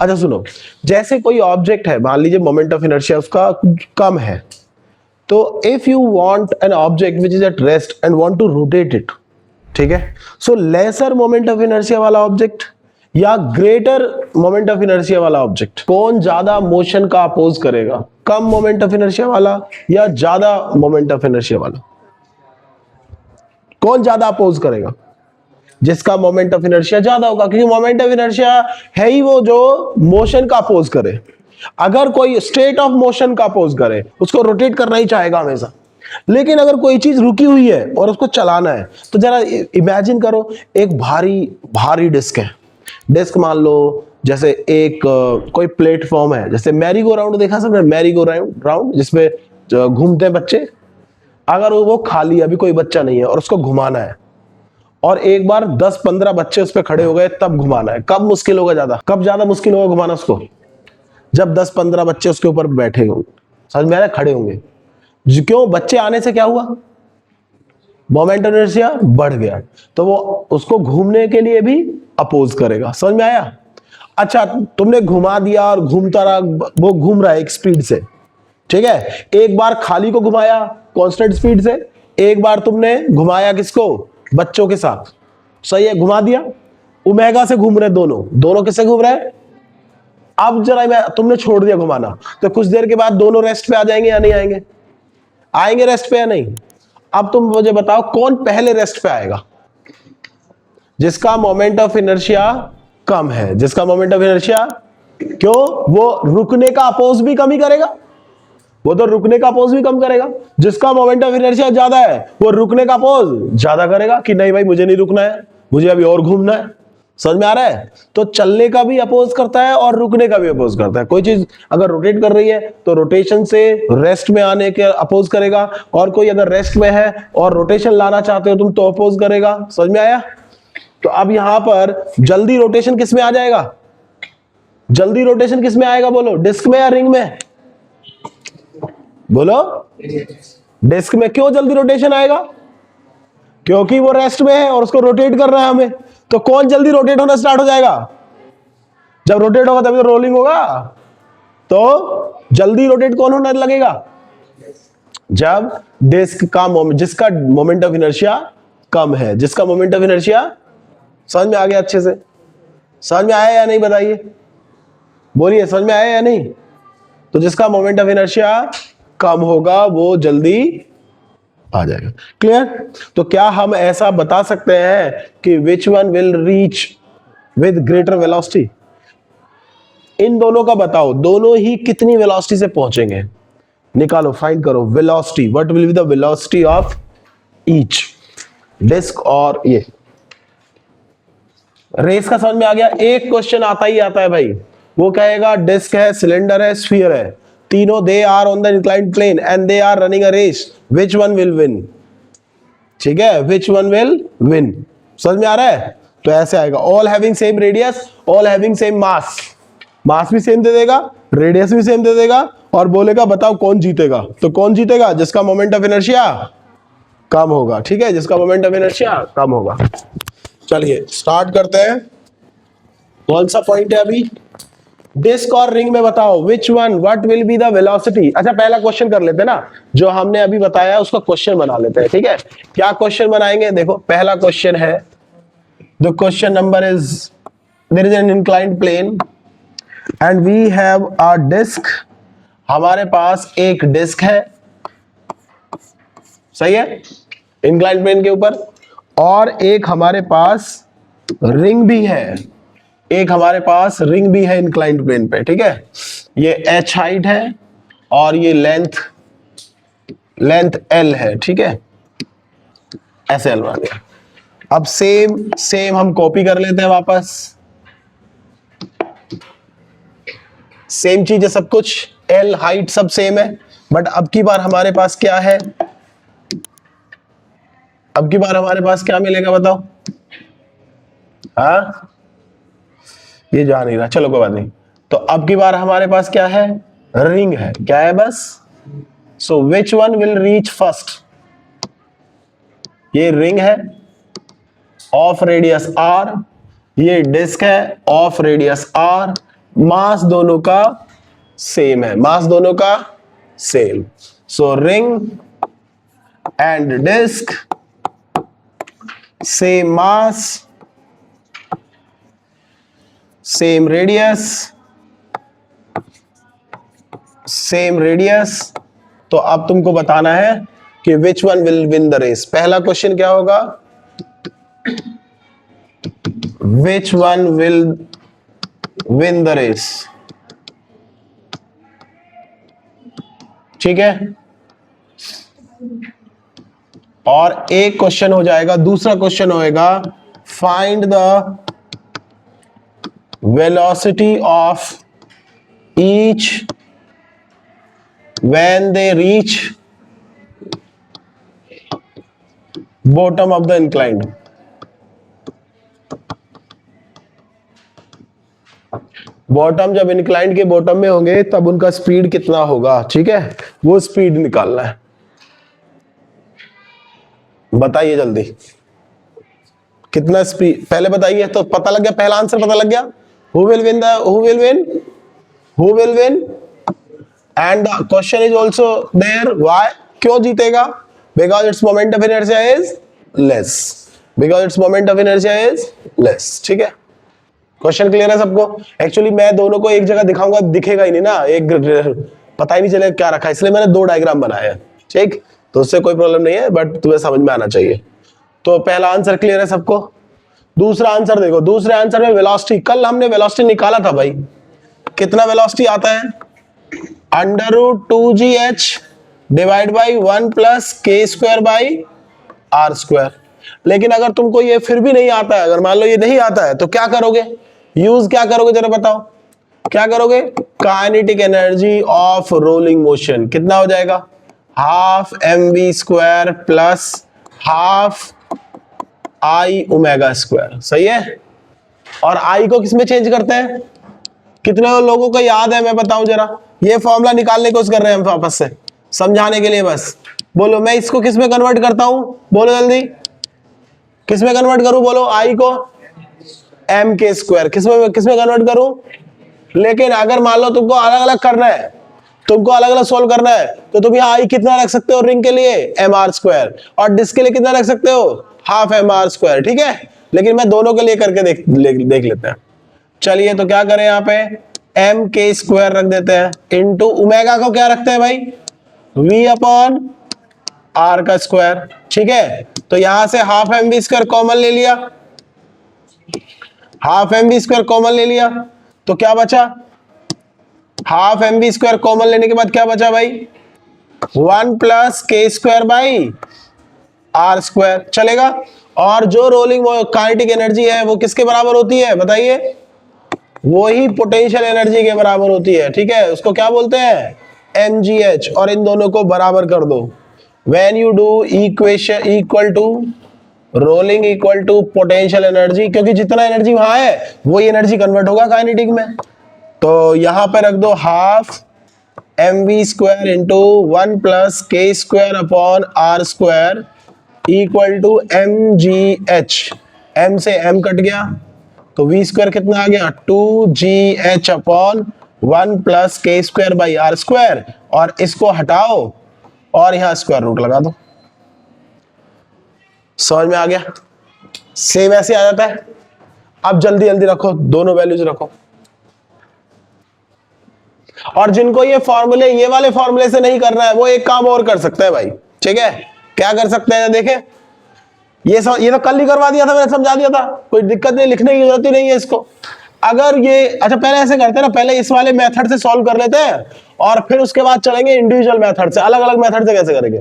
अच्छा सुनो, जैसे कोई ऑब्जेक्ट है, मान लीजिए मोमेंट ऑफ इनर्शिया उसका कम है, तो if you want an object which is at rest and want to rotate it, ठीक है, so lesser moment of inertia वाला ऑब्जेक्ट या ग्रेटर मोमेंट ऑफ इनर्शिया वाला ऑब्जेक्ट, कौन ज्यादा मोशन का अपोज करेगा? कम मोमेंट ऑफ इनर्शिया वाला या ज्यादा मोमेंट ऑफ इनर्शिया वाला? कौन ज्यादा अपोज करेगा? जिसका मोमेंट ऑफ इनर्शिया ज्यादा होगा, क्योंकि मोमेंट ऑफ इनर्शिया है ही वो जो मोशन का अपोज करे। अगर कोई स्टेट ऑफ मोशन का अपोज करे, उसको रोटेट करना ही चाहेगा हमेशा। लेकिन अगर कोई चीज रुकी हुई है और उसको चलाना है, तो जरा इमेजिन करो, एक भारी भारी डिस्क है। डिस्क मान लो जैसे एक कोई प्लेटफॉर्म है, जैसे मैरी गो राउंड देखा सबने, मैरी गो राउंड जिसपे घूमते हैं बच्चे। अगर वो खाली, अभी कोई बच्चा नहीं है और उसको घुमाना है, और एक बार 10-15 बच्चे उस पर खड़े हो गए, तब घुमाना है, कब मुश्किल होगा ज्यादा? कब ज्यादा मुश्किल होगा घुमाना उसको? जब 10-15 बच्चे उसके ऊपर बैठे होंगे, समझ में आ रहा है, खड़े होंगे। क्यों? बच्चे आने से क्या हुआ? मोमेंट ऑफ इनर्शिया बढ़ गया, तो वो उसको घूमने के लिए भी अपोज करेगा। समझ में आया? अच्छा, तुमने घुमा दिया और घूमता रहा, वो घूम रहा है एक स्पीड से, ठीक है। एक बार खाली को घुमाया कांस्टेंट स्पीड से, एक बार तुमने घुमाया किसको? बच्चों के साथ, सही है, घुमा दिया। ओमेगा से घूम रहे दोनों किससे घूम रहे हैं? अब जरा तुमने छोड़ दिया घुमाना, तो कुछ देर के बाद दोनों रेस्ट पे आ जाएंगे या नहीं आएंगे? आएंगे रेस्ट पे या नहीं? अब तुम मुझे बताओ कौन पहले रेस्ट पे आएगा? जिसका मोमेंट ऑफ इनर्शिया कम है। जिसका मोमेंट ऑफ इनर्शिया, क्यों? वो रुकने का अपोज भी कम ही करेगा, वो तो रुकने का अपोज भी कम करेगा। जिसका मोमेंट ऑफ इनर्शिया ज्यादा है, वो रुकने का अपोज ज्यादा करेगा कि नहीं भाई मुझे नहीं रुकना है, मुझे अभी और घूमना है। समझ में आ रहा है? तो चलने का भी अपोज करता है और रुकने का भी अपोज करता है। कोई चीज अगर रोटेट कर रही है तो रोटेशन से रेस्ट में आने के अपोज करेगा, और कोई अगर रेस्ट में है और रोटेशन लाना चाहते हो तुम तो अपोज करेगा। समझ में आया? तो अब यहां पर जल्दी रोटेशन किस में आ जाएगा? जल्दी रोटेशन किस में आएगा बोलो? डिस्क में या रिंग में? बोलो। डिस्क में। क्यों जल्दी रोटेशन आएगा? क्योंकि वो रेस्ट में है और उसको रोटेट कर रहा है हमें। तो कौन जल्दी रोटेट होना स्टार्ट हो जाएगा? जब रोटेट होगा तभी तो रोलिंग होगा। तो जल्दी रोटेट कौन होने लगेगा? जब डिस्क का जिसका मोमेंट ऑफ इनर्शिया कम है। जिसका मोमेंट ऑफ इनर्शिया, समझ में आ गया? अच्छे से समझ में आया या नहीं बताइए, बोलिए, समझ में आया या नहीं? तो जिसका मोमेंट ऑफ इनर्शिया कम होगा वो जल्दी आ जाएगा। क्लियर? तो क्या हम ऐसा बता सकते हैं कि which one will reach with greater velocity? इन दोनों का बताओ, दोनों ही कितनी वेलोसिटी से पहुंचेंगे? निकालो, फाइंड करो velocity. What will be the velocity of each disc और ये रेस का? समझ में आ गया? एक क्वेश्चन आता ही आता है भाई, वो कहेगा डिस्क है, सिलेंडर है, स्फीयर है, तीनों they are on the inclined plane and they are running a race, which one will win? ठीक है, विच वन विल विन? समझ में आ रहा है? तो ऐसे आएगा, all having same radius, all having same mass. Mass भी सेम दे देगा, रेडियस भी सेम दे देगा, और बोलेगा बताओ कौन जीतेगा? तो कौन जीतेगा? जिसका मोमेंट ऑफ इनर्शिया कम होगा। ठीक है, जिसका मोमेंट ऑफ इनर्शिया कम होगा। चलिए स्टार्ट करते हैं। कौन सा पॉइंट है अभी? डिस्क और रिंग में बताओ which one, what will be the velocity? अच्छा पहला क्वेश्चन कर लेते हैं ना, जो हमने अभी बताया उसका क्वेश्चन बना लेते हैं। ठीक है, क्या क्वेश्चन बनाएंगे? देखो पहला क्वेश्चन है, the question number is, there is an inclined plane and we have a disc. हमारे पास एक डिस्क है, सही है, इंक्लाइंड प्लेन के ऊपर, और एक हमारे पास रिंग भी है, एक हमारे पास रिंग भी है इंक्लाइंड प्लेन पे। ठीक है, ये h हाइट है और ये लेंथ l है। ठीक है, ऐसे l बन गया। अब सेम हम कॉपी कर लेते हैं वापस, सेम चीज है सब कुछ, l हाइट सब सेम है, बट अब की बार हमारे पास क्या है? अब की बार हमारे पास क्या मिलेगा बताओ? हाँ, ये जा नहीं रहा, चलो कोई बात नहीं। तो अब की बार हमारे पास क्या है? रिंग है। क्या है बस? So which one will reach first? ये रिंग है ऑफ रेडियस r, ये डिस्क है ऑफ रेडियस r, मास दोनों का सेम है, मास दोनों का same. So ring and disk same mass same radius same radius. तो अब तुमको बताना है कि which one will win the race. पहला क्वेश्चन क्या होगा, which one will win the race. ठीक है, और एक क्वेश्चन हो जाएगा, दूसरा क्वेश्चन होएगा find the velocity of each when they reach bottom of the inclined। Bottom जब इंक्लाइंड के बॉटम में होंगे तब उनका स्पीड कितना होगा, ठीक है, वो स्पीड निकालना है। बताइए जल्दी कितना स्पीड, पहले बताइए। तो पता लग गया, पहला आंसर पता लग गया, who will win and the question is also there, why, क्यों जीतेगा, because its moment of inertia is less, because its moment of inertia is less। ठीक है, क्वेश्चन क्लियर है सबको। एक्चुअली मैं दोनों को एक जगह दिखाऊंगा, दिखेगा ही नहीं ना, एक पता ही नहीं चलेगा क्या रखा है, इसलिए मैंने दो डायग्राम बनाए हैं। ठीक, तो उससे कोई प्रॉब्लम नहीं है, बट तुम्हें समझ में आना चाहिए। तो पहला आंसर क्लियर है सबको। दूसरा आंसर देखो, दूसरे आंसर में वेलोसिटी, कल हमने वेलोसिटी निकाला था भाई, कितना वेलोसिटी आता है, √2gh divide by 1 plus K square by are square. लेकिन अगर तुमको ये फिर भी नहीं आता है, अगर मान लो ये नहीं आता है, तो क्या करोगे, यूज क्या करोगे जरा बताओ, क्या करोगे, kinetic energy of rolling motion कितना हो जाएगा, half mv square plus half I omega square. सही है, और आई को किसमें चेंज करते हैं, कितने लोगों को याद है, मैं बताऊं जरा, ये फॉर्मूला निकालने की कोशिश कर रहे हैं हम वापस से समझाने के लिए, बस बोलो मैं इसको किसमें कन्वर्ट करता हूं, बोलो जल्दी, किसमें कन्वर्ट करूं, बोलो, आई को एम के स्क्वायर, किसमें किसमें कन्वर्ट करूं। लेकिन अगर मान लो तुमको अलग अलग करना है, तुमको अलग अलग सोल्व करना है, तो तुम यहाँ आई कितना रख सकते हो रिंग के लिए, एम आर स्क्वायर, और डिस्क के लिए कितना रख सकते हो, हाफ एम आर स्क्वायर। ठीक है, लेकिन मैं दोनों के लिए करके देख लेते हैं। चलिए, तो क्या करें, यहाँ पे एम के स्क्वायर रख देते हैं, इंटू ओमेगा को क्या रखते हैं भाई, वी अपॉन आर का स्क्वायर। ठीक है, तो यहां से half m v square common ले लिया, half m v square common ले लिया, तो क्या बचा, half m v square common लेने के बाद क्या बचा भाई, 1 plus K square by are square. चलेगा, और जो रोलिंग काइनेटिक एनर्जी है वो किसके बराबर होती है बताइए, वो ही पोटेंशियल एनर्जी के बराबर होती है। ठीक है, उसको क्या बोलते हैं, mgh, और इन दोनों को बराबर कर दो। When you do equation equal to rolling equal to potential energy, क्योंकि जितना एनर्जी वहां है वही एनर्जी कन्वर्ट होगा काइनेटिक में, तो यहां पे रख दो half mv square into 1 plus K square upon are square equal to mgh। m से m कट गया, तो v स्क्वायर कितना आ गया, 2gh upon 1 plus K square by are square, और इसको हटाओ और यहां स्क्वायर रूट लगा दो। समझ में आ गया, सेम ऐसे आ जाता है। अब जल्दी जल्दी रखो, दोनों वैल्यूज रखो, और जिनको ये फॉर्मूले, ये वाले फॉर्मूले से नहीं करना है, वो एक काम और कर सकते हैं भाई। ठीक है, क्या कर सकते हैं, देखें, ये तो कल ही करवा दिया था, मैंने समझा दिया था, कोई दिक्कत नहीं, लिखने की जरूरत ही नहीं है इसको। अगर ये, अच्छा पहले ऐसे करते हैं ना, पहले इस वाले मेथड से सॉल्व कर लेते हैं, और फिर उसके बाद चलेंगे इंडिविजुअल मेथड से, अलग अलग मेथड से कैसे करेंगे।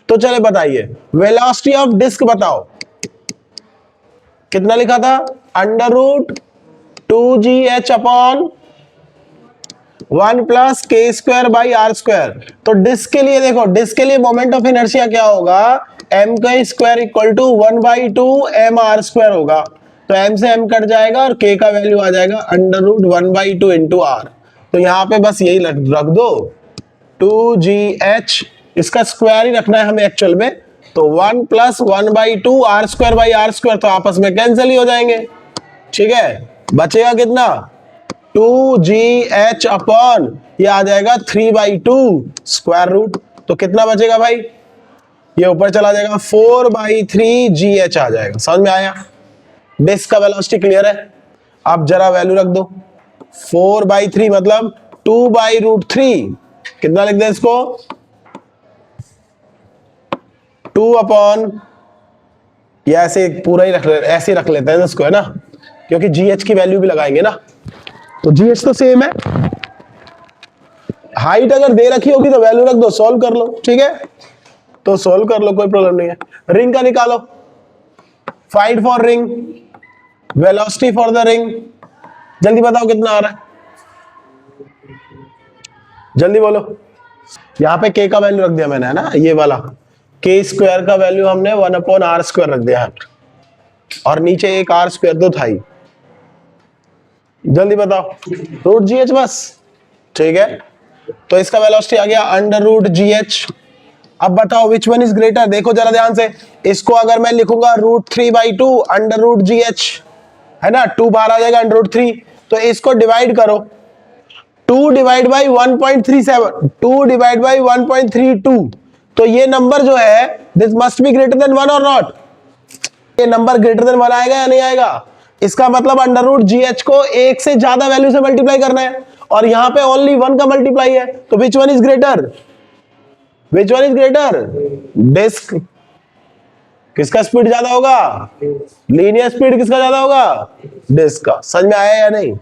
तो चले बताइए, वेलोसिटी ऑफ डिस्क बताओ, कितना लिखा था, √2gh upon 1 plus K square by are square. तो डिस्क के लिए देखो, डिस्क के लिए मोमेंट ऑफ इनर्शिया क्या होगा, m का square equal to 1/2 m r square होगा, तो m से m कट जाएगा और k का वैल्यू आ जाएगा √1/2 इंटू r। तो यहां पे बस यही रख दो, 2gh, इसका स्क्वायर ही रखना है हमें एक्चुअल में, तो 1 plus 1/2 r square by are square, तो आपस में कैंसिल ही हो जाएंगे। ठीक है, बचेगा कितना, 2GH अपॉन ये आ जाएगा 3/2 स्क्वायर रूट। तो कितना बचेगा भाई, ये ऊपर चला जाएगा 4/3GH आ जाएगा। समझ में आया? डिस्क का वेलोसिटी क्लियर है? अब जरा वैल्यू रख दो, 4/3 मतलब 2/√3। कितना लिख दें इसको, 2 अपॉन, या ऐसे पूरा ही ऐसे रख लेते हैं इसको, है ना, क्योंकि GH की वैल्यू भी लगाएंगे ना, तो GH तो सेम है। हाइट अगर दे रखी होगी तो वैल्यू रख दो, सॉल्व कर लो, ठीक है, तो सॉल्व कर लो, कोई प्रॉब्लम नहीं है। रिंग का निकालो, find for ring, velocity for the ring. जल्दी बताओ कितना आ रहा है, जल्दी बोलो। यहां पे k का वैल्यू रख दिया मैंने, है ना, ये वाला k स्क्वायर का वैल्यू हमने 1/r² रख दिया है, और नीचे एक r² तो था ही। जल्दी बताओ, √GH बस, ठीक है। तो इसका वेलोसिटी आ गया √GH। अब बताओ विच वन इज ग्रेटर, देखो जरा ध्यान से, इसको अगर मैं लिखूंगा √3/2 √GH, है ना, 2 बाहर आ जाएगा √3, तो इसको डिवाइड करो, 2 डिवाइड बाई 1.37, 2 डिवाइड बाई 1.32, तो ये नंबर जो है this must be greater than 1 और नॉट, ये नंबर ग्रेटर देन 1 आएगा या नहीं आएगा? इसका मतलब √GH को एक से ज्यादा वैल्यू से मल्टीप्लाई करना है, और यहां पे ओनली 1 का मल्टीप्लाई है, तो which one is greater, which one is greater? Disc किसका स्पीड ज्यादा होगा, लीनियर स्पीड किसका ज्यादा होगा, डिस्क का। समझ में आया या नहीं?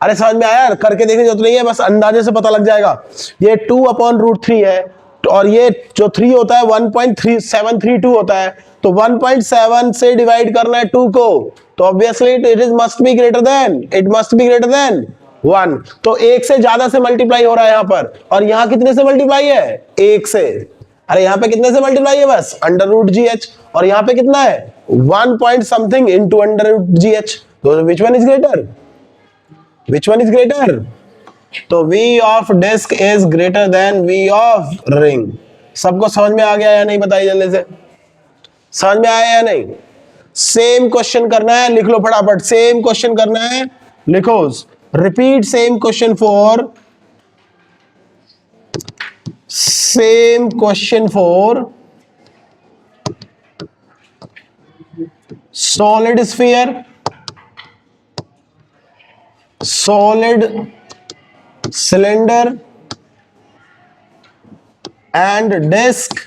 अरे समझ में आया, करके देखने की जरूरत नहीं है, बस अंदाजे से पता लग जाएगा। ये 2/√3 है, और ये जो 3 होता है 1.3732 होता है, तो 1.7 से डिवाइड करना है 2 को, तो obviously it is must be greater than, it must be greater than 1। तो एक से ज्यादा से मल्टीप्लाई हो रहा है यहां पर, और यहां कितने से मल्टीप्लाई है, एक से। अरे यहां पे कितने से मल्टीप्लाई है, बस √GH, और यहां पे कितना है 1 पॉइंट समथिंग इनटू √GH, तो which one is greater, which one is greater? तो V of disc is greater than V of ring. सबको समझ में आ गया या नहीं, बताइए जल्दी से, समझ में आया या नहीं? सेम क्वेश्चन करना है, लिख लो फटाफट, सेम क्वेश्चन करना है, लिखो, repeat same question for, same question for solid sphere, solid cylinder and disc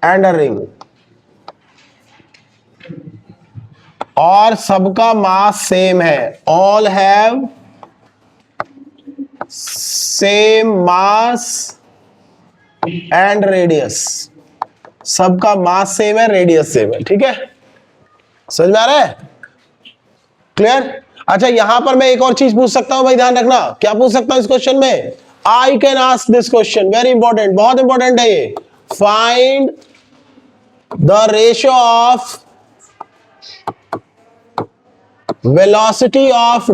and a ring, और सबका मास सेम है, all have same mass and radius, सबका मास सेम है, रेडियस सेम है, ठीक है, समझ में आ रहा है, क्लियर? अच्छा यहां पर मैं एक और चीज पूछ सकता हूं भाई, ध्यान रखना, क्या पूछ सकता हूं इस क्वेश्चन में, I can ask this question, very important, बहुत इंपॉर्टेंट है ये, find the ratio of velocity of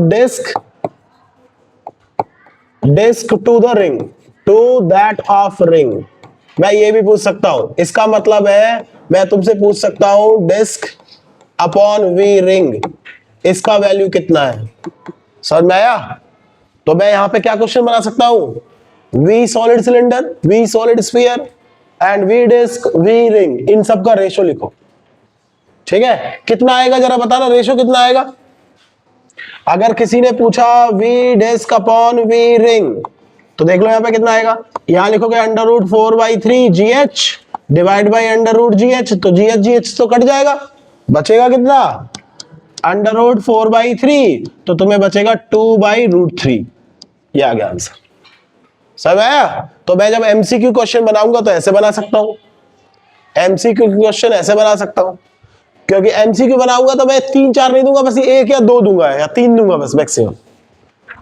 disc to the ring, to that of ring. मैं ये भी पूछ सकता हूं, इसका मतलब है मैं तुमसे पूछ सकता हूं डिस्क अपॉन वी रिंग, इसका वैल्यू कितना है, समझ में आया? तो मैं यहां पे क्या क्वेश्चन बना सकता हूं, V solid cylinder, V solid sphere and V disk, V ring, इन सब का रेशो लिखो, ठीक है? कितना आएगा जरा बताना, रेशो कितना आएगा? अगर किसी ने पूछा v disc upon v ring, तो देख लो यहां पे कितना आएगा, यहां लिखोगे √4/3GH डिवाइड बाई √GH, तो GH तो कट जाएगा, बचेगा कितना, √4/3, तो तुम्हें बचेगा 2/√3, ये आ गया आंसर, समझ आया? तो मैं जब MCQ क्वेश्चन बनाऊंगा तो ऐसे बना सकता हूं, MCQ क्वेश्चन ऐसे बना सकता हूं, क्योंकि MCQ बनाऊंगा तो मैं 3-4 नहीं दूंगा, बस 1 या 2 दूंगा या 3 दूंगा बस मैक्सिमम,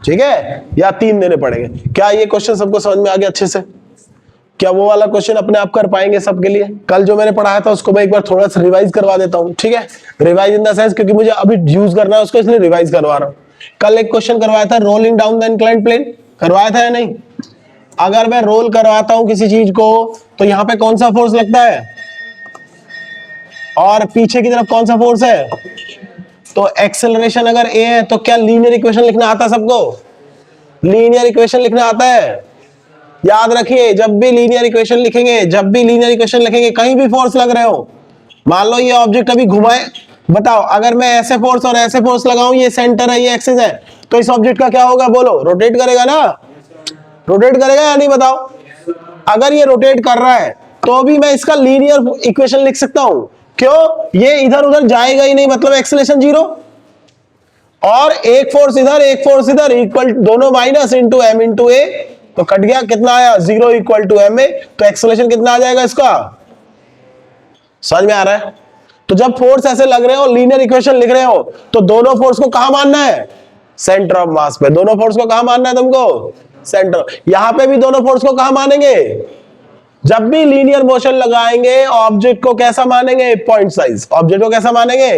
ठीक है, या 3 देने पड़ेंगे। क्या ये क्वेश्चन सबको समझ में आ गया अच्छे से? क्या वो वाला क्वेश्चन अपने आप कर पाएंगे सबके लिए? कल जो मैंने पढ़ाया था उसको मैं एक बार थोड़ा सा रिवाइज करवा देता हूं, ठीक है, रिवाइज इन द सेंस क्योंकि मुझे अभी यूज करना है उसको, इसलिए रिवाइज करवा रहा हूं। कल एक क्वेश्चन करवाया था, rolling down the inclined plane, करवाया था या नहीं? अगर मैं रोल करवाता हूं किसी चीज को तो यहां पे कौन सा फोर्स लगता है, और पीछे की तरफ कौन सा फोर्स है, तो एक्सेलरेशन अगर ए है तो क्या लीनियर इक्वेशन लिखना आता है सबको? लीनियर इक्वेशन लिखना आता है? याद रखिए, जब भी लीनियर इक्वेशन लिखेंगे, जब भी लीनियर इक्वेशन लिखेंगे, कहीं भी फोर्स लग रहे हो, मान लो ये ऑब्जेक्ट अभी घुमाए, बताओ अगर मैं ऐसे फोर्स और ऐसे फोर्स लगाऊं, ये सेंटर है, ये एक्सिस है, तो इस ऑब्जेक्ट का क्या होगा? बोलो, रोटेट करेगा ना? रोटेट करेगा या नहीं बताओ? अगर ये रोटेट कर रहा है तो भी मैं इसका लीनियर इक्वेशन लिख सकता हूं। क्यों? ये इधर उधर जाएगा ही नहीं, मतलब एक्सेलरेशन जीरो, और एक फोर्स इधर एक फोर्स इधर, इक्वल दोनों minus into m into a, तो कट गया, कितना आया? Zero equal to M a, तो एक्सेलरेशन कितना आ जाएगा इसका? समझ में आ रहा है? तो जब फोर्स ऐसे लग रहे हो, लीनियर इक्वेशन लिख रहे हो, तो दोनों फोर्स को कहां मानना है? सेंटर ऑफ मास पे। दोनों फोर्स को कहां मानना है तुमको? सेंटर। यहां पे भी दोनों फोर्स को कहां मानेंगे? जब भी लीनियर मोशन लगाएंगे, ऑब्जेक्ट को कैसा मानेंगे? Point size. ऑब्जेक्ट को कैसा मानेंगे?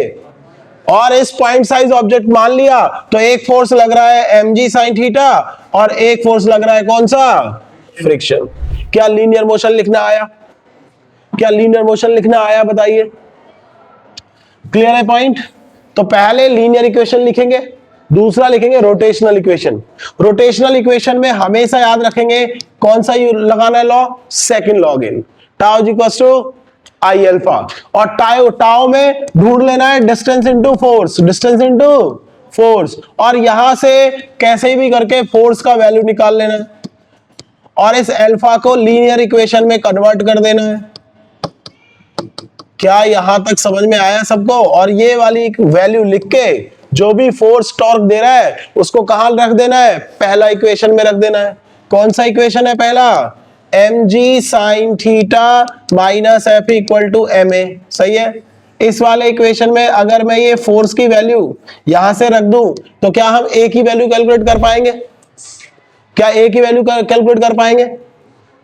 और इस पॉइंट साइज ऑब्जेक्ट मान लिया तो एक फोर्स लग रहा है mg sin थीटा और एक फोर्स लग रहा है कौन सा? फ्रिक्शन। क्या लीनियर मोशन लिखना आया? क्या लीनियर मोशन लिखना आया? बताइए। क्लियर है पॉइंट? तो पहले लीनियर इक्वेशन लिखेंगे, दूसरा लिखेंगे रोटेशनल इक्वेशन। रोटेशनल इक्वेशन में हमेशा याद रखेंगे कौन सा लगाना है law? Second law in tau equals to I alpha, और टाउ में ढूंढ लेना है distance into force, distance into force, और यहां से कैसे भी करके फोर्स का वैल्यू निकाल लेना है और इस अल्फा को लीनियर इक्वेशन में कन्वर्ट कर देना है। क्या यहां तक समझ में आया सबको? और ये वाली वैल्यू लिख के जो भी फोर्स टॉर्क दे रहा है उसको कहां रख देना है? पहला इक्वेशन में रख देना है। कौन सा इक्वेशन है पहला? mg sin theta minus f equal to M A. सही है? इस वाले इक्वेशन में अगर मैं ये फोर्स की वैल्यू यहां से रख दूं तो क्या हम ए की वैल्यू कैलकुलेट कर पाएंगे? क्या ए की वैल्यू कैलकुलेट कर पाएंगे?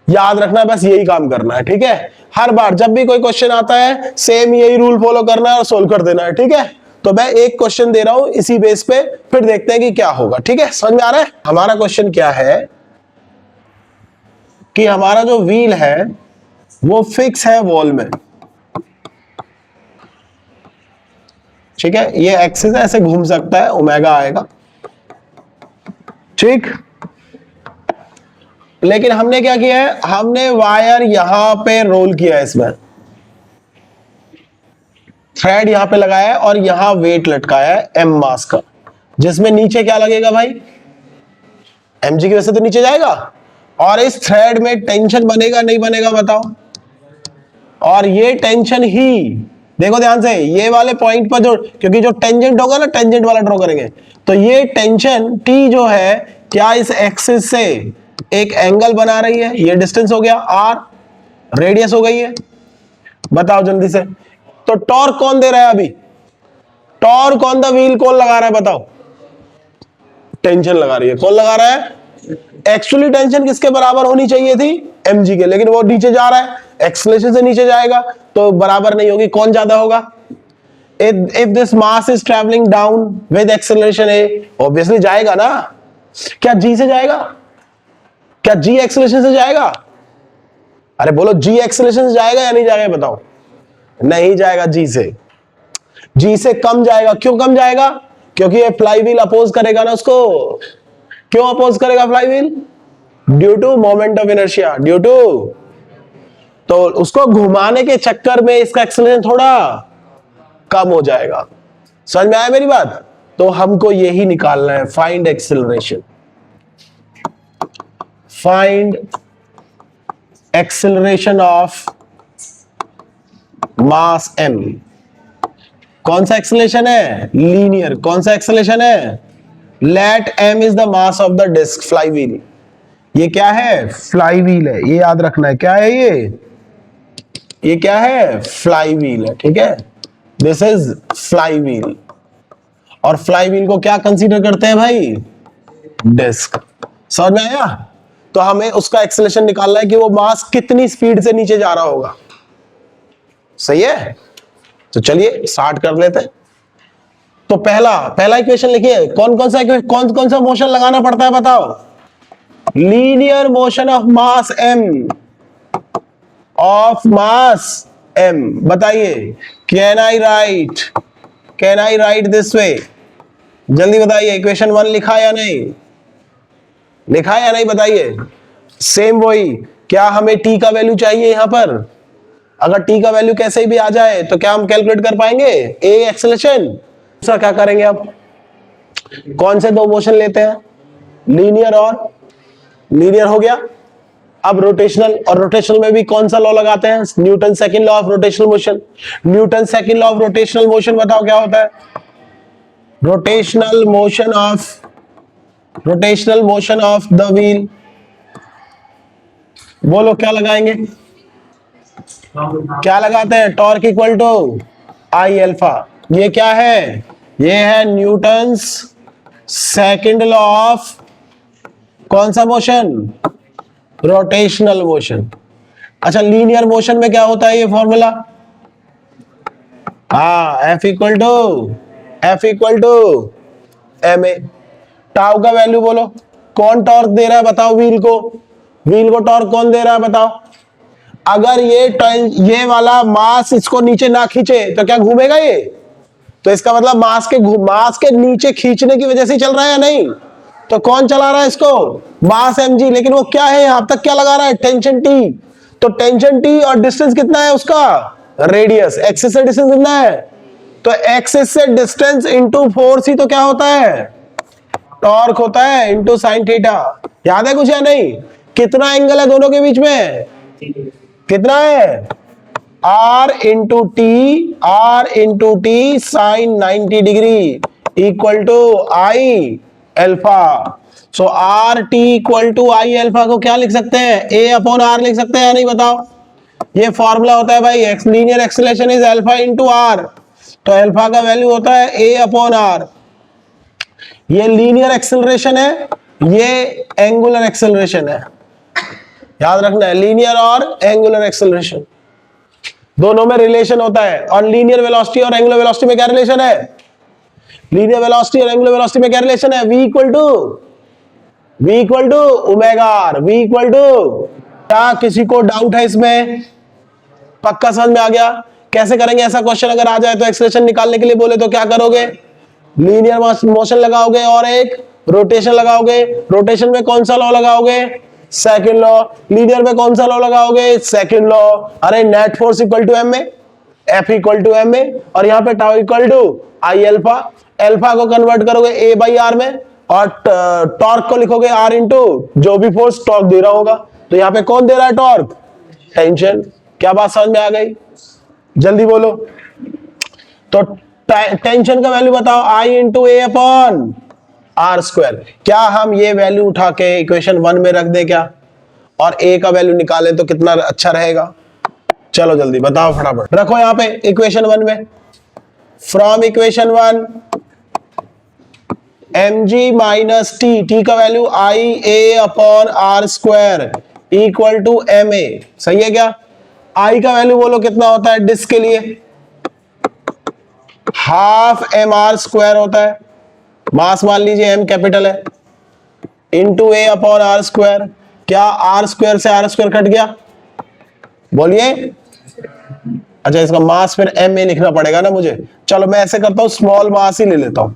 याद रखना, बस यही काम करना है। ठीक है? हर बार जब भी कोई क्वेश्चन आता है सेम यही रूल फॉलो करना है और सोल्व कर देना है। ठीक है? तो मैं एक क्वेश्चन दे रहा हूं इसी बेस पे, फिर देखते हैं कि क्या होगा। ठीक है? समझ में आ रहा है? हमारा क्वेश्चन क्या है कि हमारा जो व्हील है वो फिक्स है वॉल में। ठीक है? ये एक्सिस है, ऐसे घूम सकता है, ओमेगा आएगा। ठीक? लेकिन हमने क्या किया है? हमने वायर यहां पे रोल किया है, इसमें थ्रेड यहां पे लगाया है और यहां वेट लटकाया है एम मास का, जिसमें नीचे क्या लगेगा भाई? mg की वजह से तो नीचे जाएगा, और इस थ्रेड में टेंशन बनेगा नहीं बनेगा बताओ? और ये टेंशन ही, देखो ध्यान से, ये वाले पॉइंट पर जो, क्योंकि जो टेंजेंट होगा ना, टेंजेंट वाला ड्रॉ करेंगे, तो ये टेंशन T जो है क्या इस एक्सिस से एक एंगल बना रही है? ये डिस्टेंस हो गया r, रेडियस हो गई है। बताओ जल्दी से, तो टॉर्क कौन दे रहा है अभी? टॉर्क ऑन द व्हील कौन लगा रहा है बताओ? टेंशन लगा रही है। कौन लगा रहा है? एक्चुअली टेंशन किसके बराबर होनी चाहिए थी? mg के, लेकिन वो नीचे जा रहा है, एक्सेलरेशन से नीचे जाएगा तो बराबर नहीं होगी। कौन ज्यादा होगा? if this mass is traveling down with acceleration a, obviously जाएगा ना। क्या g से जाएगा? क्या g एक्सेलरेशन से जाएगा? अरे बोलो, g एक्सेलरेशन से जाएगा या नहीं जाएगा बताओ? नहीं जाएगा g से, g से कम जाएगा। क्यों कम जाएगा? क्योंकि ये फ्लाई व्हील अपोज करेगा ना उसको। क्यों अपोज करेगा flywheel? Due to moment of inertia, due to, तो उसको घुमाने के चक्कर में इसका एक्सेलरेशन थोड़ा कम हो जाएगा। समझ में आया मेरी बात? तो हमको यही निकालना है, find acceleration. Find acceleration of mass m। कौन सा एक्सेलरेशन है? लीनियर। कौन सा एक्सेलरेशन है? Let m is the mass of the disc, flywheel. ये क्या है? फ्लाई व्हील है, ये याद रखना है। क्या है ये क्या है? फ्लाई व्हील है। ठीक है? दिस इज फ्लाई व्हील, और फ्लाई व्हील को क्या कंसीडर करते हैं भाई? डिस्क। समझ में आया? तो हमें उसका एक्सेलरेशन निकालना है कि वो मास कितनी स्पीड से नीचे जा रहा होगा। सही है? तो चलिए स्टार्ट कर लेते हैं। तो पहला इक्वेशन लिखिए। कौन कौन सा मोशन लगाना पड़ता है बताओ? Linear motion of mass m, बताइए। Can I right can I right this way? जल्दी बताइए, इक्वेशन 1 लिखा या नहीं, लिखा या नहीं बताइए। सेम वही, क्या हमें t का वैल्यू चाहिए यहां पर? अगर t का वैल्यू कैसे भी आ जाए तो क्या हम कैलकुलेट कर पाएंगे a एक्सेलरेशन? दूसरा क्या करेंगे, अब कौन से दो मोशन लेते हैं, लीनियर और लीनियर हो गया। अब रोटेशनल, और रोटेशनल में भी कौन सा लॉ लगाते हैं, Newton second law of rotational motion. Newton second law of rotational motion बताओ क्या होता है? Rotational motion of the wheel, बोलो क्या लगाएंगे, क्या लगाते हैं, torque equal to I alpha. ये क्या है, ये है न्यूटन्स सेकंड लॉ ऑफ कौन सा मोशन, रोटेशनल मोशन। अच्छा, लीनियर मोशन में क्या होता है ये फॉर्मूला, हाँ F equal to M a. Tau का वैल्यू बोलो, कौन टॉर्क दे रहा है बताओ, व्हील को टॉर्क कौन दे रहा है बताओ। अगर ये वाला मास इसको नीचे ना खींचे तो क्या घूमेगा ये? तो इसका मतलब मास के नीचे खींचने की वजह से चल रहा है या नहीं? तो कौन चला रहा है इसको, मास mg, लेकिन वो क्या है यहां तक क्या लगा रहा है, टेंशन t। तो टेंशन t और डिस्टेंस कितना है उसका, रेडियस, एक्सिस से डिस्टेंस कितना है, तो एक्सिस से डिस्टेंस इंटू फोर्स ही तो क्या होता है, टॉर्क होता है, इंटू साइन थीटा। याद है कुछ या नहीं? कितना एंगल है दोनों के बीच में, कितना है, r into t sine 90 degree equal to I alpha. So r t equal to I alpha को क्या लिख सकते हैं, a अपॉन आर लिख सकते हैं या नहीं बताओ। ये फॉर्मूला होता है भाई, linear acceleration is alpha into r. तो अल्फा का वैल्यू होता है a अपॉन आर। ये लीनियर एक्सेलरेशन है, ये एंगुलर एक्सेलरेशन है, याद रखना है, लीनियर और एंगुलर एक्सेलरेशन दोनों में रिलेशन होता है। और लीनियर वेलोसिटी और एंगुलर वेलोसिटी में क्या रिलेशन है, लीनियर वेलोसिटी और एंगुलर वेलोसिटी में क्या रिलेशन है, v equal to omega r, v equal to. क्या किसी को डाउट है इसमें, पक्का समझ में आ गया? कैसे करेंगे ऐसा क्वेश्चन अगर आ जाए तो, एक्सेलरेशन निकालने के लिए बोले तो क्या करोगे, लीनियर मोशन लगाओगे और एक रोटेशन लगाओगे। रोटेशन में कौन सा लॉ लगाओगे, सेकंड लॉ। लीनियर में कौन सा लॉ लगाओगे, सेकंड लॉ। अरे net force equal to M a, f equal to M a, और यहाँ पे tau equal to I alpha. Alpha को कन्वर्ट करोगे ए बाई आर में, और टॉर्क को लिखोगे आर इंटू जो भी फोर्स टॉर्क दे रहा होगा। तो यहाँ पे कौन दे रहा है टॉर्क, टेंशन। क्या बात समझ में आ गई, जल्दी बोलो। तो टेंशन का वैल्यू बताओ, I into A upon are square. क्या हम ये वैल्यू उठा के इक्वेशन 1 में रख दे क्या, और ए का वैल्यू निकालें तो कितना अच्छा रहेगा? चलो जल्दी बताओ फटाफट, रखो यहाँ पे इक्वेशन 1 में। From equation 1 mg minus T का value I A upon are square equal to M A, सही है क्या? आई का वैल्यू बोलो कितना होता है डिस्क के लिए, हाफ एम आर स्क्वायर होता है, मास मान लीजिए m कैपिटल है, into A upon are square. क्या आर स्क्वायर से आर स्क्वायर कट गया, बोलिए। अच्छा, इसका मास फिर m ए लिखना पड़ेगा ना मुझे। चलो मैं ऐसे करता हूं, स्मॉल मास ही ले लेता हूं,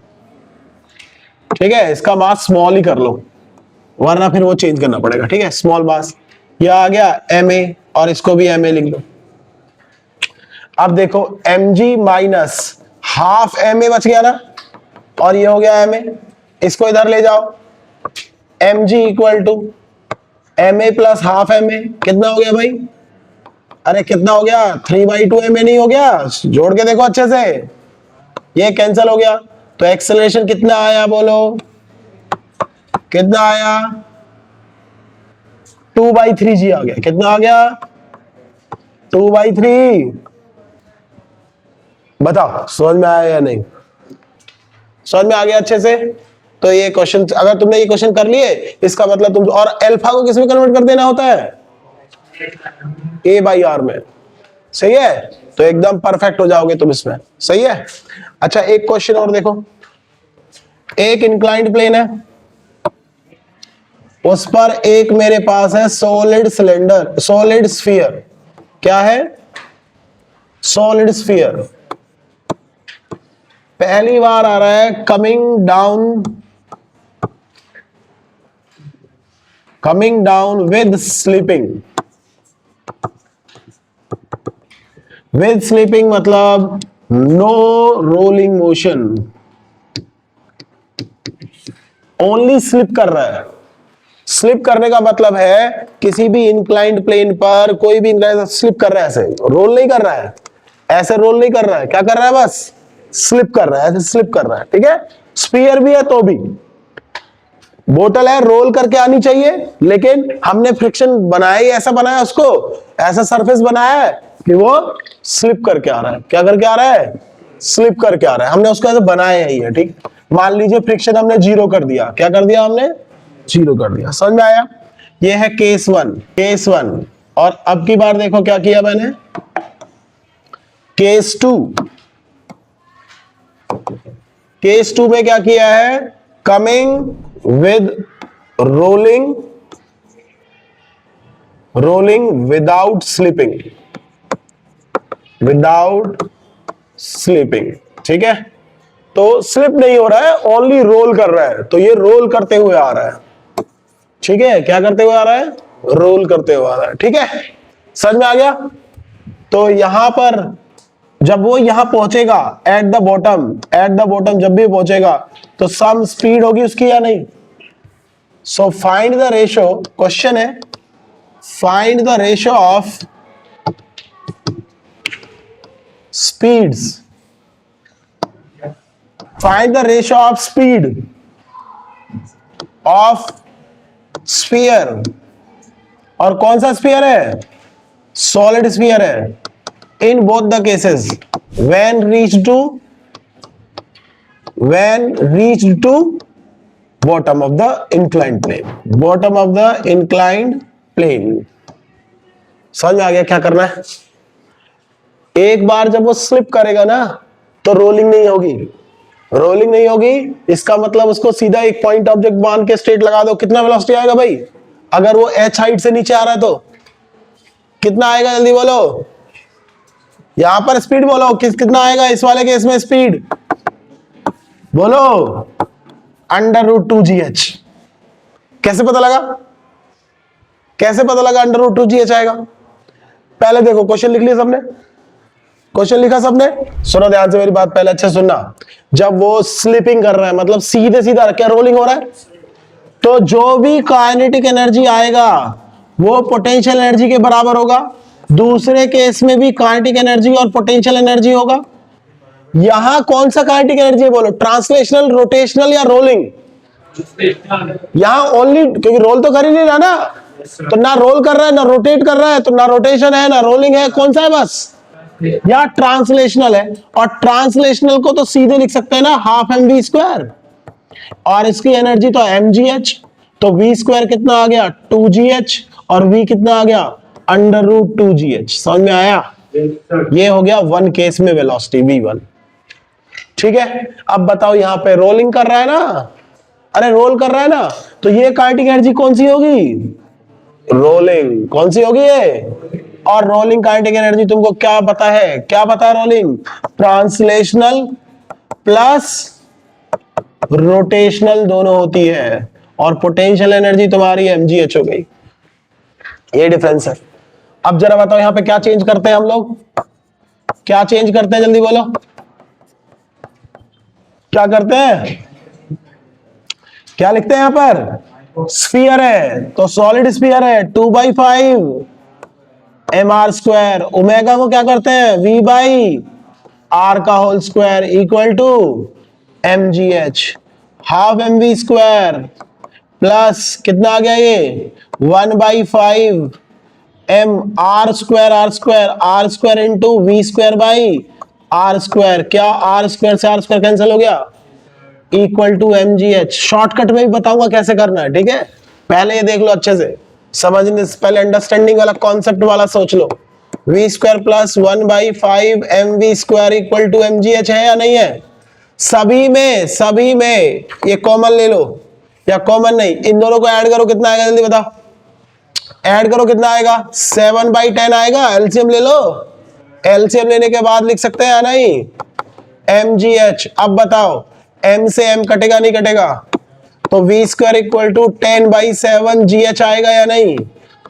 ठीक है? इसका मास स्मॉल ही कर लो, वरना फिर वो चेंज करना पड़ेगा, ठीक है? स्मॉल मास, यह आ गया एम ए, और इसको भी एम ए लिख लो। अब देखो mg minus half m a बच गया ना, और ये हो गया एम ए, इसको इधर ले जाओ, mg equal to M a plus half m a. कितना हो गया भाई, अरे कितना हो गया, 3/2 एम ए नहीं हो गया? जोड़ के देखो अच्छे से, ये कैंसिल हो गया। तो एक्सेलरेशन कितना आया बोलो, कितना आया, 2/3 जी आ गया। कितना आ गया, 2/3। बताओ समझ में आया या नहीं, समझ में आ गया अच्छे से? तो ये क्वेश्चन, अगर तुमने ये क्वेश्चन कर लिए, इसका मतलब तुम, और अल्फा को किस में कन्वर्ट कर देना होता है, ए बाई आर में, सही है? तो एकदम परफेक्ट हो जाओगे तुम इसमें, सही है? अच्छा, एक क्वेश्चन और देखो। एक इंक्लाइंड प्लेन है, उस पर एक मेरे पास है सॉलिड सिलेंडर, सॉलिड स्फीयर। क्या है, सॉलिड स्फीयर। पहली बार आ रहा है coming down with slipping. With slipping मतलब no rolling motion, only slip कर रहा है। स्लिप करने का मतलब है किसी भी इंक्लाइंड प्लेन पर कोई भी स्लिप कर रहा है, ऐसे रोल नहीं कर रहा है, ऐसे रोल नहीं कर रहा है, क्या कर रहा है, बस स्लिप कर रहा है, ऐसे स्लिप कर रहा है। ठीक है, स्पीयर भी है तो भी, बोतल है रोल करके आनी चाहिए, लेकिन हमने फ्रिक्शन बनाया ही ऐसा बनाया, उसको ऐसा सरफेस बनाया है कि वो स्लिप करके आ रहा है। क्या करके आ रहा है, स्लिप करके आ रहा है, हमने उसको ऐसे बनाया ही है। ठीक, मान लीजिए फ्रिक्शन हमने जीरो कर दिया, क्या कर दिया हमने, जीरो कर दिया। समझ में आया, ये है केस वन। और अब की बार देखो क्या किया मैंने, केस टू में क्या किया है, coming with rolling without sleeping. ठीक है, तो स्लिप नहीं हो रहा है, ओनली रोल कर रहा है, तो ये रोल करते हुए आ रहा है। ठीक है, क्या करते हुए आ रहा है, रोल करते हुए आ रहा है। ठीक है, समझ में आ गया। तो यहां पर जब वो यहां पहुंचेगा एट द बॉटम जब भी पहुंचेगा तो सम स्पीड होगी उसकी या नहीं। So find the ratio, question है find the ratio of speeds, find the ratio of speed of sphere. और कौन सा स्फीयर है, सॉलिड स्फीयर है। In both the cases when reached to bottom of the inclined plane, समझ में आ गया क्या करना है। एक बार जब वो स्लिप करेगा ना तो रोलिंग नहीं होगी, इसका मतलब उसको सीधा एक पॉइंट ऑब्जेक्ट मान के स्ट्रेट लगा दो, कितना वेलोसिटी आएगा भाई, अगर वो h हाइट से नीचे आ रहा है तो कितना आएगा, जल्दी बोलो, यहां पर स्पीड बोलो, कितना आएगा इस वाले केस में स्पीड, बोलो √2gh। कैसे पता लगा √2gh आएगा। पहले देखो क्वेश्चन लिख लिया सबने, क्वेश्चन लिखा सबने, सुनो ध्यान से मेरी बात, पहले अच्छे सुनना। जब वो स्लिपिंग कर रहा है मतलब सीधे सीधा क्या रोलिंग हो रहा है, तो जो भी काइनेटिक एनर्जी आएगा वो पोटेंशियल एनर्जी के बराबर होगा। दूसरे केस में भी काइनेटिक एनर्जी और पोटेंशियल एनर्जी होगा। यहां कौन सा काइनेटिक एनर्जी है बोलो, ट्रांसलेशनल, रोटेशनल या रोलिंग। यहां ओनली, क्योंकि रोल तो कर ही नहीं रहा ना, तो ना रोल कर रहा है ना रोटेट कर रहा है, तो ना रोटेशन है ना रोलिंग है, कौन सा है, बस या ट्रांसलेशनल है। और ट्रांसलेशनल को तो सीधे लिख सकते हैं ना, हाफ mv², और इसकी एनर्जी तो mgh, तो v² कितना आ गया 2gh, और v कितना आ गया √2gh। समझ में आया, ये हो गया वन केस में वेलोसिटी v1। ठीक है, अब बताओ यहां पे रोलिंग कर रहा है ना, अरे रोल कर रहा है ना, तो ये काइनेटिक एनर्जी कौन सी होगी, रोलिंग। कौन सी होगी ये, और रोलिंग काइनेटिक एनर्जी तुमको क्या पता है, रोलिंग ट्रांसलेशनल प्लस रोटेशनल दोनों होती है, और पोटेंशियल एनर्जी तुम्हारी mgh हो गई, ये डिफरेंस है। अब जरा बताओ यहां पे क्या चेंज करते हैं हम लोग, क्या चेंज करते हैं, जल्दी बोलो क्या करते हैं, क्या लिखते हैं यहां पर, स्फीयर है तो सॉलिड स्फीयर है 2/5 mr², ओमेगा को क्या करते हैं v/r का whole square equal to mgh, half mv² plus कितना आ गया ये 1/5 r² इंटू v²/r², क्या r² से r² कैंसिल हो गया, इक्वल टू mgh। शॉर्टकट में भी बताऊंगा कैसे करना है, ठीक है, पहले ये देख लो अच्छे से, समझने से पहले अंडरस्टैंडिंग वाला कॉन्सेप्ट वाला सोच लो। v² plus 1/5 mv² equal to mgh है या नहीं है, सभी में ये कॉमन ले लो, या कॉमन नहीं, इन दोनों को ऐड करो, कितना आएगा जल्दी बताओ, ऐड करो कितना आएगा 7/10 आएगा। एलसीएम ले लो, एलसीएम लेने के बाद लिख सकते हैं या नहीं, mgh। अब बताओ m से m कटेगा नहीं कटेगा, तो v square equal to 10/7 gh आएगा या नहीं?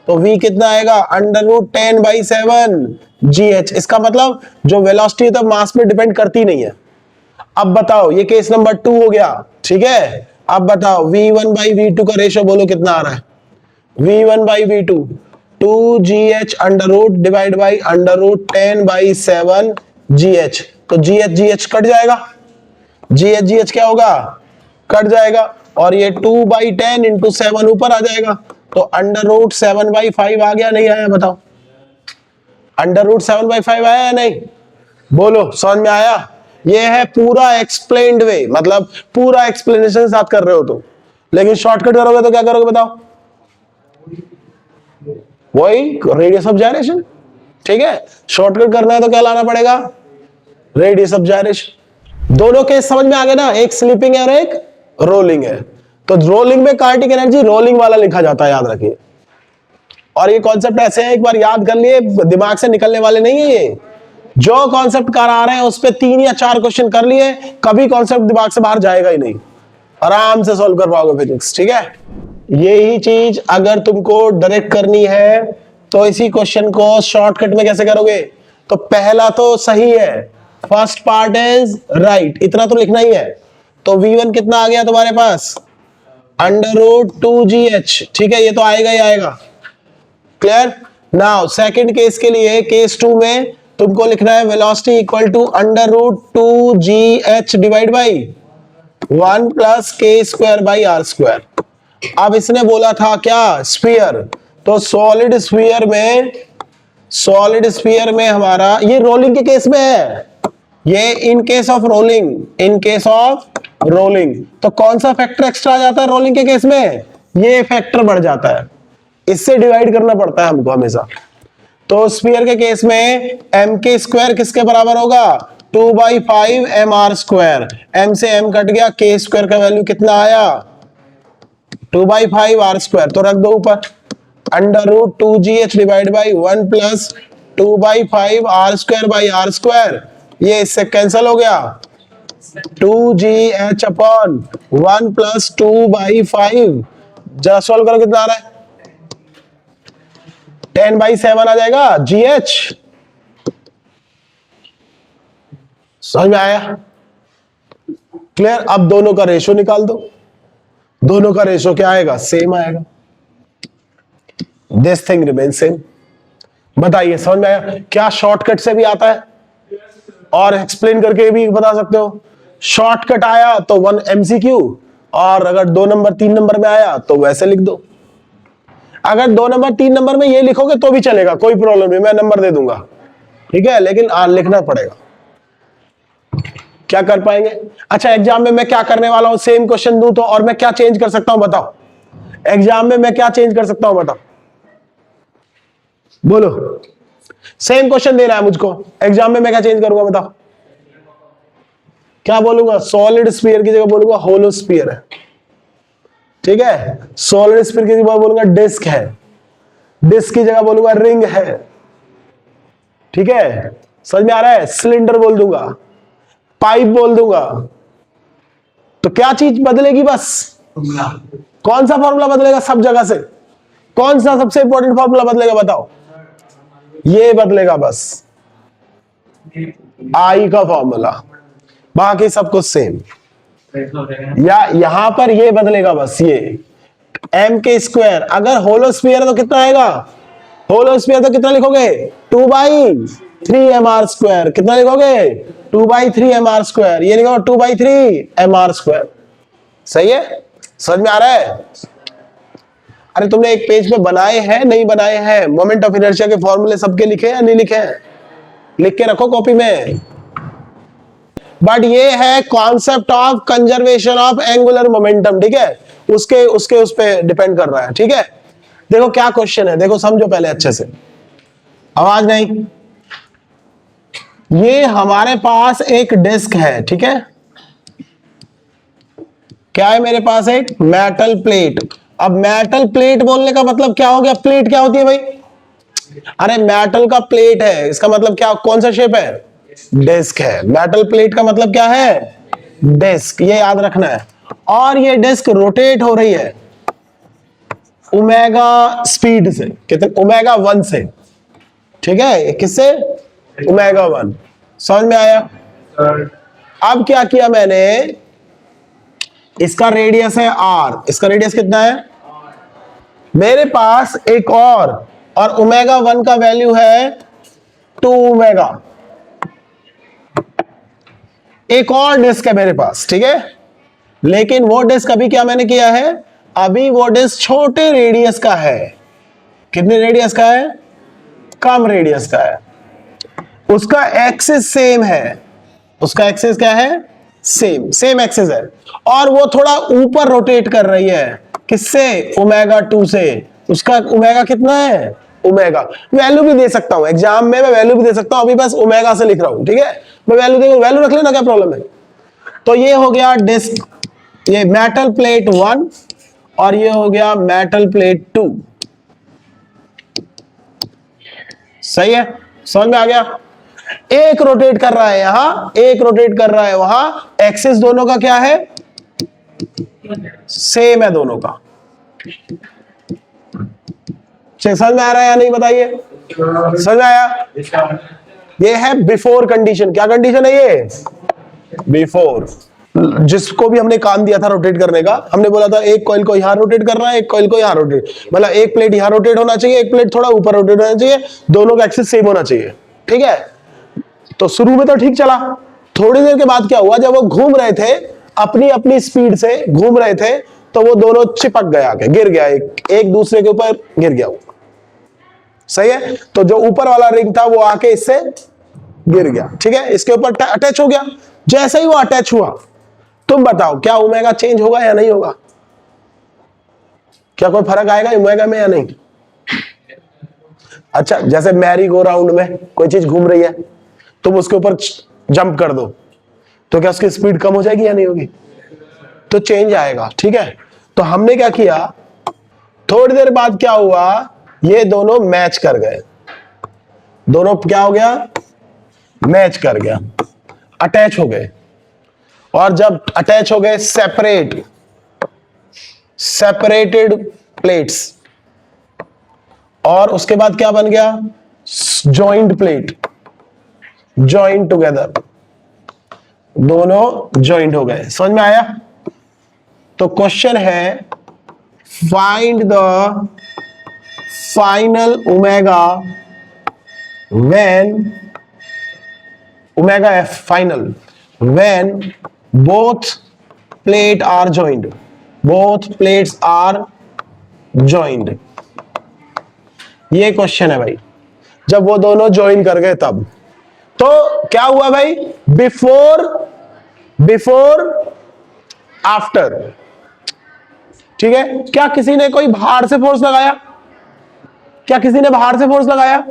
तो v कितना आएगा? √10/7 gh। इसका मतलब जो वेलोसिटी है तो मास पे डिपेंड करती नहीं है। अब बताओ ये केस नंबर 2 हो गया, ठीक है। अब बताओ v1/v2 का रेशियो बोलो कितना आ रहा है? v1/v2 2gh under divide by √10/7 gh। तो gh कट जाएगा, gh क्या होगा? कट जाएगा, और ये 2/10 इंटू 7 ऊपर आ जाएगा, तो √7/5 आ गया नहीं आया? बताओ √7/5 आया या नहीं? बोलो समझ में आया? ये है पूरा एक्सप्लेन्ड वे, मतलब पूरा एक्सप्लेनेशन साथ कर रहे हो तुम। लेकिन शॉर्टकट करोगे तो क्या करोगे बताओ? वही रेडियस ऑफ जायरेशन, ठीक है। शॉर्टकट करना है तो क्या लाना पड़ेगा? Radius of gyration. दोनों केस समझ में आ गए ना, एक स्लीपिंग है और एक रोलिंग है। तो रोलिंग में काइनेटिक एनर्जी रोलिंग वाला लिखा जाता है, याद रखिए। और ये कॉन्सेप्ट ऐसे है, एक बार याद कर लिए, दिमाग से निकलने वाले नहीं है ये। जो कॉन्सेप्ट करा रहे हैं उस पे 3 या 4 क्वेश्चन कर लिए, कभी कॉन्सेप्ट दिमाग से बाहर जाएगा ही नहीं, आराम से सॉल्व कर पाओगे फिजिक्स, ठीक है। यही चीज अगर तुमको डायरेक्ट करनी है तो इसी क्वेश्चन को शॉर्टकट में कैसे करोगे? तो पहला तो सही है, फर्स्ट पार्ट इज राइट, इतना तो लिखना ही है। तो v1 कितना आ गया तुम्हारे पास? √2gh, ठीक है, ये तो आएगा ही आएगा। क्लियर? नाउ सेकंड केस के लिए, केस 2 में तुमको लिखना है velocity equal to √2gh divide by 1 plus k²/r²। अब इसने बोला था क्या? स्फीयर। तो सॉलिड स्फीयर में हमारा ये रोलिंग के केस में है, ये इन केस ऑफ रोलिंग, तो कौन सा फैक्टर एक्स्ट्रा आ जाता है रोलिंग के केस में? ये फैक्टर बढ़ जाता है, इससे डिवाइड करना पड़ता है हमको हमेशा। तो स्फीयर के केस में mk² किसके बराबर होगा? 2/5 mr²। m से m कट गया, k² का वैल्यू कितना आया? 2/5 r²। तो रख दो ऊपर, √2gh divide by 1 plus 2/5 r²/r²। ये इससे कैंसिल हो गया, 2gh अपॉन 1 प्लस 2/5। जरा सॉल्व करो कितना आ रहा है? 10/7 आ जाएगा gh। समझ में आया? क्लियर? अब दोनों का रेशियो निकाल दो, दोनों का रेशियो क्या आएगा? सेम आएगा। This thing remain same. बताइए समझ में आया? क्या शॉर्टकट से भी आता है और एक्सप्लेन करके भी बता सकते हो? शॉर्टकट आया तो 1 MCQ, और अगर 2 नंबर 3 नंबर में आया तो वैसे लिख दो। अगर 2 नंबर 3 नंबर में ये लिखोगे तो भी चलेगा, कोई प्रॉब्लम नहीं, मैं नंबर दे दूंगा, ठीक है, लेकिन लिखना पड़ेगा। क्या कर पाएंगे? अच्छा एग्जाम में मैं क्या करने वाला हूं? सेम क्वेश्चन दूं तो, और मैं क्या चेंज कर सकता हूं बताओ? एग्जाम में मैं क्या चेंज कर सकता हूं बताओ? बोलो। सेम क्वेश्चन देना है मुझको, एग्जाम में मैं क्या चेंज करूंगा बताओ? क्या बोलूंगा? सॉलिड स्फीयर की जगह बोलूंगा होलो स्फीयर है, ठीक है। सॉलिड स्फीयर की जगह बोलूंगा डिस्क है, डिस्क की जगह बोलूंगा रिंग है, ठीक है। समझ में आ रहा है? सिलेंडर बोल दूंगा, पाइप बोल दूंगा। तो क्या चीज बदलेगी? बस कौन सा फॉर्मूला बदलेगा सब जगह से? कौन सा सबसे इंपॉर्टेंट फॉर्मूला बदलेगा बताओ? ये बदलेगा बस, आई का फॉर्मूला, बाकी सब कुछ सेम। या यहां पर ये बदलेगा बस, ये mk²। अगर होलो स्फीयर है तो कितना आएगा? होलो स्फीयर तो कितना लिखोगे? 2/3 mr²। कितना लिखोगे? 2/3 mr²। ये लिखोगे 2/3 mr²। सही है? समझ में आ रहा है? अरे तुमने एक पेज पे बनाए हैं नहीं बनाए हैं? मोमेंट ऑफ इनर्शिया के फॉर्मूले सबके लिखे हैं या नहीं लिखे हैं? लिख के रखो कॉपी में। बट ये है concept of conservation of angular momentum, ठीक है, उसके उसके उस पे डिपेंड कर रहा है, ठीक है। देखो क्या क्वेश्चन है, देखो समझो पहले अच्छे से। आवाज नहीं? ये हमारे पास एक डिस्क है, ठीक है। क्या है मेरे पास? एक मेटल प्लेट। अब मेटल प्लेट बोलने का मतलब क्या हो गया? प्लेट क्या होती है भाई? अरे मेटल का प्लेट है, इसका मतलब क्या? कौन सा शेप है? डिस्क है। मेटल प्लेट का मतलब क्या है? डिस्क, ये याद रखना है। और ये डिस्क रोटेट हो रही है ओमेगा स्पीड से, कितने? ओमेगा 1 से, ठीक है? किससे? ओमेगा 1। समझ में आया? अब क्या किया मैंने, इसका रेडियस है r, इसका रेडियस कितना है? मेरे पास एक और ओमेगा 1 का वैल्यू है 2 ओमेगा। एक और डिस्क है मेरे पास, ठीक है? लेकिन वो डिस्क अभी क्या मैंने किया है, अभी वो डिस्क छोटे रेडियस का है। कितने रेडियस का है? कम रेडियस का है। उसका एक्सिस सेम है, उसका एक्सिस क्या है? सेम एक्सिस है। और वो थोड़ा ऊपर रोटेट कर रही है, किससे? ओमेगा 2 से। उसका ओमेगा कितना है? ओमेगा, वैल्यू भी दे सकता हूं एग्जाम में, मैं वैल्यू भी दे सकता हूं, अभी बस ओमेगा से लिख रहा हूं, ठीक है? मैं वैल्यू देखो, वैल्यू रख लेना, क्या प्रॉब्लम है? तो ये हो गया डिस्क, ये मेटल प्लेट 1 और ये हो गया मेटल प्लेट 2। सही है? समझ में आ गया? एक रोटेट कर रहा है यहां, एक रोटेट कर रहा है वहां। एक्सिस दोनों का क्या है? सेम है दोनों का। समझ में आ रहा है या नहीं, बताइए? समझ में आया? ये है बिफोर कंडीशन। क्या कंडीशन है ये? बिफोर। जिसको भी हमने काम दिया था रोटेट करने का, हमने बोला था एक कॉइल को यहां रोटेट करना है, एक कॉइल को यहां रोटेट, मतलब एक प्लेट यहां रोटेट होना चाहिए, एक प्लेट थोड़ा ऊपर रोटेट होना चाहिए, दोनों का एक्सिस सेम होना चाहिए, ठीक है? तो शुरू में तो ठीक चला। थोड़ी देर के बाद क्या हुआ, जब वो घूम रहे थे अपनी अपनी स्पीड से घूम रहे थे, तो वो दोनों चिपक गया, गिर गया, एक दूसरे के ऊपर गिर गया वो। सही है? तो जो ऊपर वाला रिंग था वो आके इससे गिर गया, ठीक है? इसके ऊपर अटैच हो गया। जैसे ही वो अटैच हुआ, तुम बताओ क्या ओमेगा चेंज होगा या नहीं होगा? क्या कोई फर्क आएगा ओमेगा में या नहीं? अच्छा, जैसे मैरी गो राउंड में कोई चीज घूम रही है, तुम उसके ऊपर जंप कर दो, तो क्या उसकी स्पीड कम हो जाएगी या नहीं होगी? तो चेंज आएगा, ठीक है? तो हमने क्या किया, थोड़ी देर बाद क्या हुआ, ये दोनों मैच कर गए। दोनों क्या हो गया? मैच कर गया, अटैच हो गए। और जब अटैच हो गए, सेपरेटेड प्लेट्स, और उसके बाद क्या बन गया? जॉइंट प्लेट, जॉइंट टुगेदर, दोनों जॉइंट हो गए। समझ में आया? तो क्वेश्चन है, find the final omega when omega F final when both plate are joined, both plates are joined. ये क्वेश्चन है भाई, जब वो दोनों ज्वाइन कर गए तब। तो क्या हुआ भाई? बिफोर आफ्टर, ठीक है? क्या किसी ने कोई बाहर से फोर्स लगाया? क्या किसी ने बाहर से फोर्स लगाया?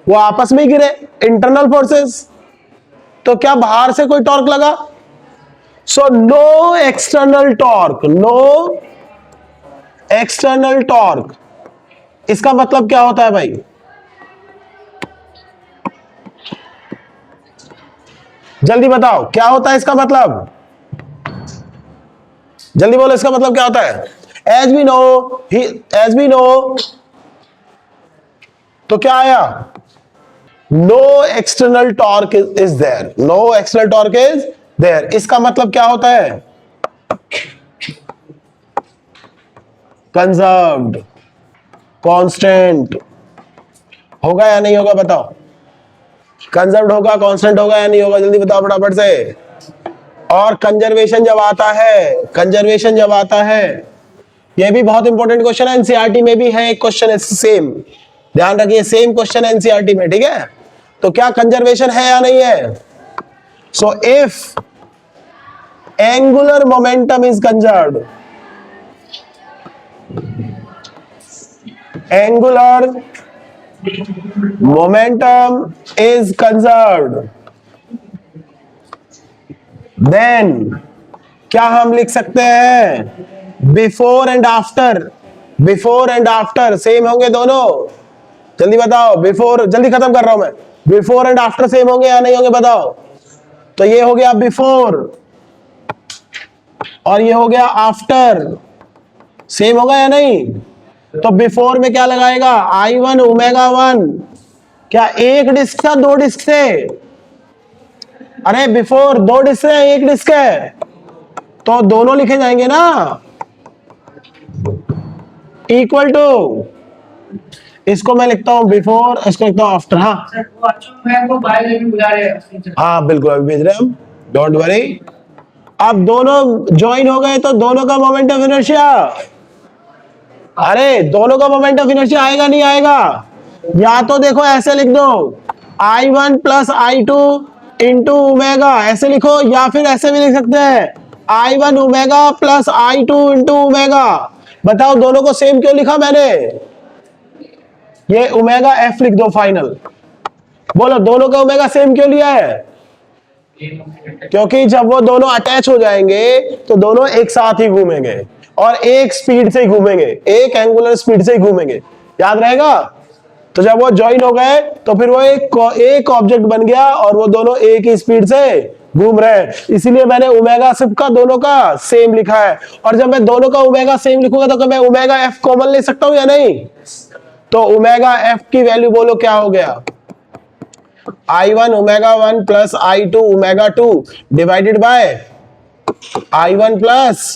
वो आपस में ही गिरे, इंटरनल फोर्सेस। तो क्या बाहर से कोई टॉर्क लगा? So no external torque, no external torque. इसका मतलब क्या होता है भाई? जल्दी बताओ क्या होता है इसका मतलब? जल्दी बोलो, इसका मतलब क्या होता है? एज वी नो, तो क्या आया? No external torque is there, no external torque is there. इसका मतलब क्या होता है? Conserved, constant. होगा या नहीं होगा बताओ? कंजर्व्ड होगा, कांस्टेंट होगा या नहीं होगा? जल्दी बताओ फटाफट से। और कंजर्वेशन जब आता है, कंजर्वेशन जब आता है, यह भी बहुत इंपॉर्टेंट क्वेश्चन है, एनसीईआरटी में भी है एक क्वेश्चन है सेम, ध्यान रखिए, सेम क्वेश्चन है एनसीईआरटी में, ठीक है? तो क्या कंजर्वेशन है या नहीं है? So if angular momentum is conserved, angular momentum is conserved, then क्या हम लिख सकते हैं? Before and after, before and after same होंगे दोनों, जल्दी बताओ, बिफोर, जल्दी खत्म कर रहा हूं मैं। बिफोर एंड आफ्टर सेम होंगे या नहीं होंगे बताओ। तो ये हो गया बिफोर और ये हो गया आफ्टर, सेम होगा या नहीं? तो बिफोर में क्या लगाएगा, I1 ओमेगा 1, क्या एक डिस्क था दो डिस्क थे? अरे बिफोर दो डिस्क है एक डिस्क है, तो दोनों लिखे जाएंगे ना, इक्वल टू, इसको मैं लिखता हूं बिफोर, इसको लिखता हूं आफ्टर। हाँ हाँ बिल्कुल अभी भेज रहे हैं हम, डोंट वरी। अब दोनों ज्वाइन हो गए तो दोनों का मोमेंट ऑफ इनर्शिया, अरे दोनों का मोमेंट ऑफ इनर्शिया आएगा नहीं आएगा? या तो देखो ऐसे लिख दो, I1 plus I2 into omega, ऐसे लिखो, या फिर ऐसे भी लिख सकते हैं I1 omega plus I2 into omega. बताओ दोनों को सेम क्यों लिखा मैंने? ये ओमेगा एफ लिख दो फाइनल। बोलो दोनों का ओमेगा सेम क्यों लिया है? क्योंकि जब वो दोनों अटैच हो जाएंगे तो दोनों एक साथ ही घूमेंगे और एक स्पीड से ही घूमेंगे, एक एंगुलर स्पीड से ही घूमेंगे, याद रहेगा? तो जब वो ज्वाइन हो गए तो फिर वो एक ऑब्जेक्ट बन गया और वो दोनों एक ही स्पीड से घूम रहे हैं, इसीलिए मैंने ओमेगा सिर्फ का दोनों का सेम लिखा है। और जब मैं दोनों का ओमेगा सेम लिखूंगा तो मैं ओमेगा एफ कॉमन ले सकता हूं या नहीं? तो ओमेगा एफ की वैल्यू बोलो क्या हो गया, I1 omega 1 plus I2 omega 2 divided by I1 plus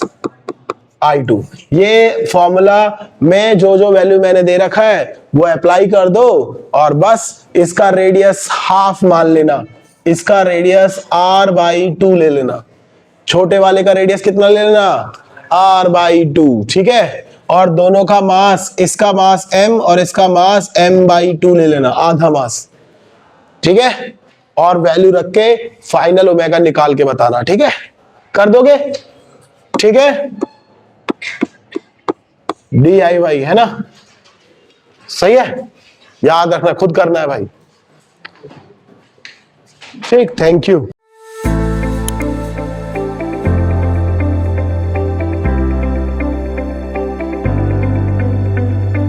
I2। ये फॉर्मूला में जो जो वैल्यू मैंने दे रखा है वो अप्लाई कर दो और बस इसका रेडियस हाफ मान लेना, इसका रेडियस r/2 ले लेना, छोटे वाले का रेडियस कितना ले लेना, r/2, ठीक है? और दोनों का मास, इसका मास m और इसका मास m/2 ले लेना, आधा मास, ठीक है? और वैल्यू रख के फाइनल ओमेगा निकाल के बताना, ठीक है? कर दोगे? ठीक है, DIY है ना, सही है, याद रखना, खुद करना है भाई, ठीक, थैंक यू।